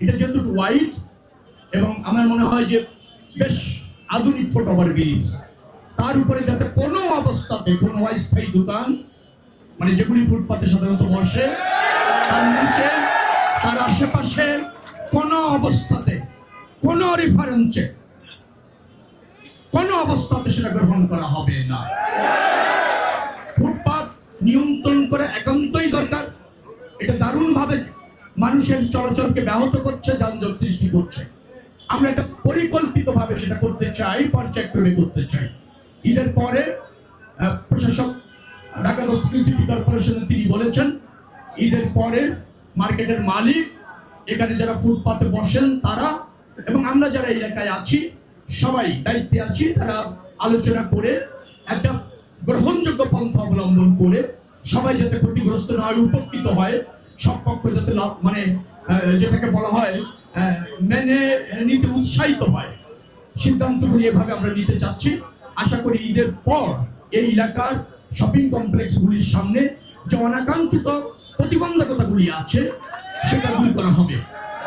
এটা যেহেতু ওয়াইড এবং আমার মনে হয় যে বেশ আধুনিক ফুটওভার ব্রিজ, তার উপরে যাতে কোনো অবস্থাতে কোনো অস্থায়ী দোকান মানে যেগুলি ফুটপাতে সাধারণত বসে তার নিচে তার আশেপাশে কোনো অবস্থাতে কোনো রেফারেন্সে কোনো অবস্থাতে সেটা গ্রহণ করা হবে না। ফুটপাত নিয়ন্ত্রণ করে একান্তই দরকার। এটা দারুণভাবে মানুষের চলাচলকে ব্যাহত করছে, যানজট সৃষ্টি করছে। আমরা এটা পরিকল্পিতভাবে সেটা করতে চাই, পর্যায়ক্রমে করতে চাই। ঈদের পরে প্রশাসক ঢাকা দক্ষিণ সিটি কর্পোরেশনের তিনি বলেছেন ঈদের পরে মার্কেটের মালিক, এখানে যারা ফুটপাতে বসেন তারা এবং আমরা যারা এলাকায় আছি সবাই দায়িত্বে আছি, তারা আলোচনা করে একটা গ্রহণযোগ্য পন্থা অবলম্বন করে সবাই যাতে ক্ষতিগ্রস্ত না হয়, উপকৃত হয়, সব পক্ষ যাতে মানে যেটাকে বলা হয় মেনে নিতে উৎসাহিত হয়, সিদ্ধান্তগুলি এভাবে আমরা নিতে চাচ্ছি। আশা করি ঈদের পর এই এলাকার শপিং কমপ্লেক্সগুলির সামনে যে অনাকাঙ্ক্ষিত প্রতিবন্ধকতাগুলি আছে সেটা দূর করা হবে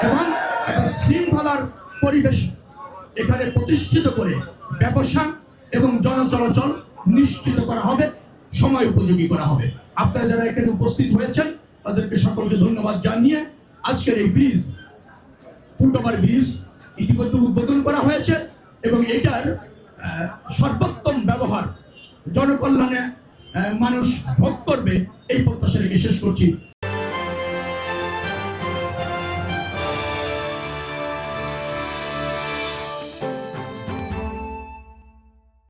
এবং একটা শৃঙ্খলার পরিবেশ এখানে প্রতিষ্ঠিত করে ব্যবসা এবং জনচলাচল নিশ্চিত করা হবে, সময় উপযোগী করা হবে। আপনারা যারা এখানে উপস্থিত হয়েছেন তাদেরকে সকলকে ধন্যবাদ জানিয়ে আজকের এই ব্রিজ ফুটওভার ব্রিজ ইতিমধ্যে উদ্বোধন করা হয়েছে এবং এটার সর্বোত্তম ব্যবহার জনকল্যাণে মানুষ ভোগ করবে এই প্রত্যাশা রেখে শেষ করছি।